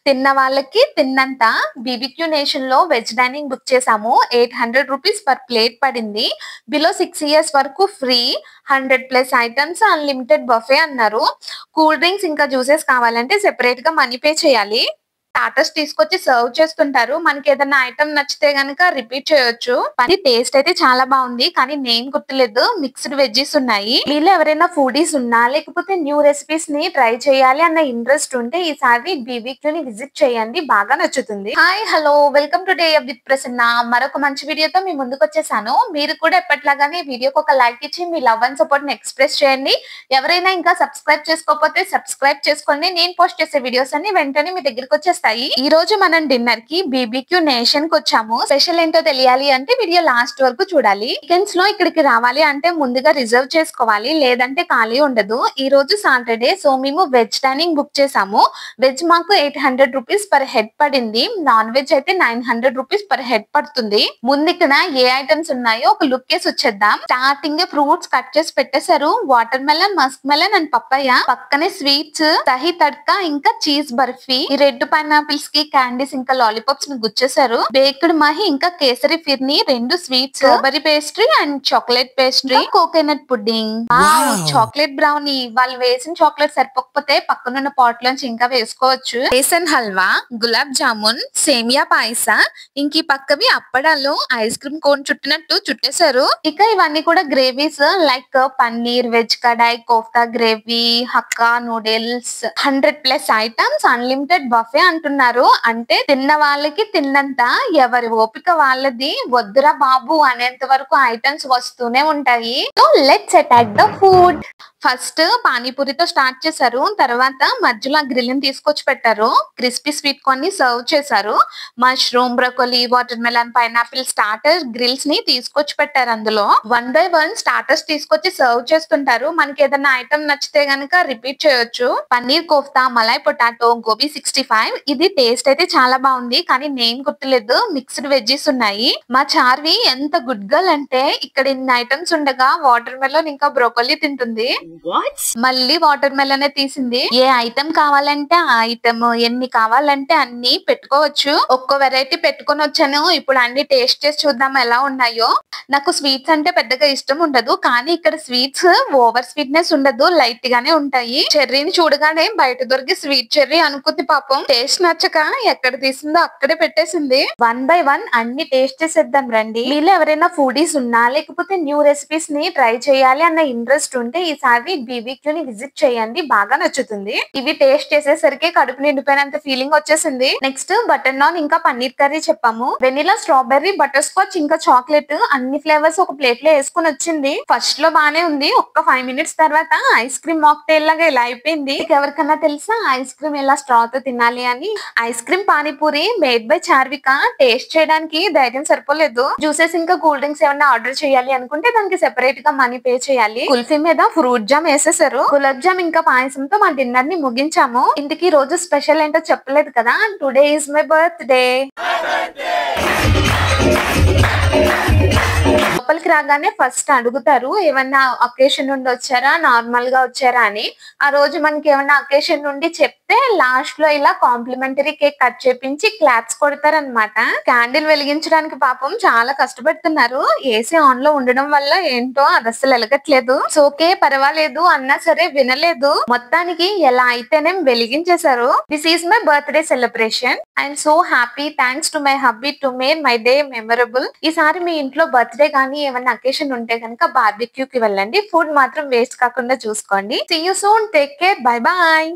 తిన్న వాళ్ళకి తిన్నంత బీబీక్యూ నేషన్ లో వెజ్ డైనింగ్ బుక్ చేసాము. 800 రూపీస్ పర్ ప్లేట్ పడింది. బిలో 6 ఇయర్స్ వరకు ఫ్రీ. 100+ ఐటమ్స్, అన్లిమిటెడ్ బఫే అన్నారు. కూల్ డ్రింక్స్ ఇంకా జ్యూసెస్ కావాలంటే సెపరేట్ గా మనీ పే చేయాలి. స్టార్టర్స్ తీసుకొచ్చి సర్వ్ చేస్తుంటారు. మనకి ఏదైనా ఐటమ్ నచ్చితే గనుక రిపీట్ చేయొచ్చు. అది టేస్ట్ అయితే చాలా బాగుంది, కానీ నేమ్ గుర్తులేదు. మిక్స్డ్ వెజ్జెస్ ఉన్నాయి. వీళ్ళు ఎవరైనా ఫుడీస్ ఉన్నా లేకపోతే న్యూ రెసిపీస్ ని ట్రై చేయాలి అన్న ఇంట్రెస్ట్ ఉంటే ఈసారి బీబీక్యూ ని విజిట్ చేయండి, బాగా నచ్చుతుంది. Hi hello, welcome to day with Prasanna. మరొక మంచి వీడియోతో మీ ముందుకు వచ్చేసాను. మీరు కూడా ఎప్పట్లాగానే వీడియోకి ఒక లైక్ ఇచ్చి మీ లవ్ అండ్ సపోర్ట్ ని ఎక్స్ప్రెస్ చేయండి. ఎవరైనా ఇంకా సబ్స్క్రైబ్ చేసుకోకపోతే సబ్స్క్రైబ్ చేసుకోండి. నేను పోస్ట్ చేసే వీడియోస్ అన్ని వెంటనే మీ దగ్గరికి వచ్చేస్తాయి. ఈ రోజు మనం డిన్నర్ కి బీబీక్యూ నేషన్ కి వచ్చాము. స్పెషల్ ఏంటో తెలియాలి అంటే వీడియో లాస్ట్ వరకు చూడాలి. వీకెండ్స్ లో ఇక్కడికి రావాలి అంటే ముందుగా రిజర్వ్ చేసుకోవాలి, లేదంటే ఖాళీ ఉండదు. ఈ రోజు సాటర్డే, సో మేము వెజ్ డైనింగ్ బుక్ చేసాము. వెజ్ మాకు 800 రూపీస్ పర్ హెడ్ పడింది. నాన్ వెజ్ అయితే 900 రూపీస్ పర్ హెడ్ పడుతుంది. ముందు ఇక్కడ ఏ ఐటమ్స్ ఉన్నాయో ఒక లుక్ వేసి వచ్చేద్దాం. స్టార్టింగ్ ఫ్రూట్స్ కట్ చేసి పెట్టేశారు. Water melon, Musk melon and papaya. పక్కనే స్వీట్స్, దహి తడ్కా ఇంకా చీజ్ బర్ఫీ. ఈ రెడ్ పైనాపిల్స్ కి క్యాండీస్ ఇంకా లాలీపాప్స్ ని గుచ్చేశారు. బేక్డ్ మహి ఇంకా kesari phirni, 2 sweets, strawberry pastry and chocolate pastry, coconut pudding, chocolate brownie. వాళ్ళు వేసిన చాక్లెట్ సరిపోకపోతే పక్కనున్న పాట్ లోంచి ఇంకా వేసుకోవచ్చు. బేసన్ హల్వా, గులాబ్ జామున్, సేమియా పాయస, ఇంక ఈ పక్కవి అప్పడాలు ఐస్ క్రీమ్ కోన్ చుట్టినట్టు చుట్టేశారు. ఇక ఇవన్నీ కూడా gravies like paneer, veg kadai, kofta gravy, Hakka noodles. 100+ items, unlimited buffet అంటున్నారు. అంటే తిన్న వాళ్ళకి తిన్నంత, ఎవరి ఓపిక వాళ్ళది. వద్దురా బాబు అనేంత వరకు ఐటమ్స్ వస్తూనే ఉంటాయి. So let's attack the food. First పానీపూరితో స్టార్ట్ చేశారు. తర్వాత మధ్యలో గ్రిల్ ని తీసుకొచ్చి పెట్టారు. క్రిస్పీ స్వీట్ కార్న్ ని సర్వ్ చేశారు. Mushroom, broccoli, watermelon, pineapple starter grills ని తీసుకొచ్చి పెట్టారు. అందులో 1 by 1 స్టార్టర్స్ తీసుకొచ్చి సర్వ్ చేస్తుంటారు. మనకి ఏదైనా ఐటమ్ నచ్చితే గనుక రిపీట్ చేయొచ్చు. పన్నీర్ కోఫ్తా, మలై పొటాటో, గోబీ 65. ఇది టేస్ట్ అయితే చాలా బాగుంది, కానీ నేమ్ గుర్తులేదు. మిక్స్డ్ వెజ్జెస్ ఉన్నాయి. మా చార్వి ఎంత గుడ్ గర్ల్ అంటే ఇక్కడ ఇన్ని ఐటమ్స్ ఉండగా వాటర్ మెలన్ ఇంకా బ్రోకోలీ తింటుంది. మళ్ళీ వాటర్ మెలన్ తీసింది. ఏ ఐటమ్ కావాలంటే ఆ ఐటమ్, ఎన్ని కావాలంటే అన్ని పెట్టుకోవచ్చు. ఒక్కో వెరైటీ పెట్టుకొని వచ్చాను. ఇప్పుడు అన్ని టేస్ట్ చేసి చూద్దాం ఎలా ఉన్నాయో. నాకు స్వీట్స్ అంటే పెద్దగా ఇష్టం ఉండదు, కానీ ఇక్కడ స్వీట్స్ ఓవర్ స్వీట్నెస్ ఉండదు, లైట్ గానే ఉంటాయి. చెర్రీని చూడగానే బయట దొరికి స్వీట్ చెర్రీ అనుకుంది. పాపం టేస్ట్ నచ్చక ఎక్కడ తీసిందో అక్కడే పెట్టేసింది. 1 by 1 అన్ని టేస్ట్ చేసేద్దాం రండి. వీళ్ళు ఎవరైనా ఫుడీస్ ఉన్నా లేకపోతే న్యూ రెసిపీస్ ని ట్రై చేయాలి అన్న ఇంట్రెస్ట్ ఉంటే ఈసారి బీబీక్యూ ని విజిట్ చేయండి, బాగా నచ్చుతుంది. ఇవి టేస్ట్ చేసేసరికి కడుపు నిండిపోయినంత ఫీలింగ్ వచ్చేసింది. నెక్స్ట్ బటర్ నాన్ ఇంకా పన్నీర్ కర్రీ చెప్పాము. వెనిలా, స్ట్రాబెర్రీ, బటర్ స్కాచ్ ఇంకా చాక్లెట్ అన్ని ఫ్లేవర్స్ ఒక ప్లేట్ లో వేసుకుని వచ్చింది. ఫస్ట్ లో బానే ఉంది. ఒక్క 5 minutes తర్వాత ఐస్ క్రీమ్ మాక్టైల్ లాగా ఇలా అయిపోయింది. ఎవరికన్నా తెలుసా ఐస్ క్రీమ్ ఎలా స్ట్రాతో తినాలి అని? Ice cream panipuri made by Charvika. Taste చేయడానికి ధైర్యం సరిపోలేదు. జ్యూసెస్ ఇంకా కూల్ డ్రింక్స్ ఏమన్నా ఆర్డర్ చేయాలి అనుకుంటే దానికి సెపరేట్ గా మనీ పే చేయాలి. కుల్ఫీ మీద ఫ్రూట్ జామ్ వేసేసారు. గులాబ్ జామ్ ఇంకా పాయసంతో మా డిన్నర్ ని ముగించాము. ఇంటికి రోజు స్పెషల్ ఏంటో చెప్పలేదు కదా. Today is my birthday. లోపలికి రాగానే ఫస్ట్ అడుగుతారు ఏమన్నా అకేషన్ నుండి వచ్చారా, నార్మల్ గా వచ్చారా అని. ఆ రోజు మనకి ఏమన్నా అకేషన్ నుండి చెప్తే లాస్ట్ లో ఇలా కాంప్లిమెంటరీ కేక్ కట్ చేపించి క్లాప్స్ కొడతారనమాట. క్యాండిల్ వెలిగించడానికి పాపం చాలా కష్టపడుతున్నారు. ఏసీ ఆన్ లో ఉండడం వల్ల ఏంటో అది అసలు వెలగట్లేదు. ఓకే పర్వాలేదు అన్నా సరే వినలేదు. మొత్తానికి ఎలా అయితేనే వెలిగించేశారు. This is my birthday celebration. I'm so happy. Thanks to my hubby to make my day memorable. ఈసారి మీ ఇంట్లో బర్త్డే కానీ ఏమన్నా అకేషన్ ఉంటే కనుక బార్బిక్యూ కి వెళ్ళండి. ఫుడ్ మాత్రం వేస్ట్ కాకుండా చూసుకోండి. See you soon. Take care. Bye bye.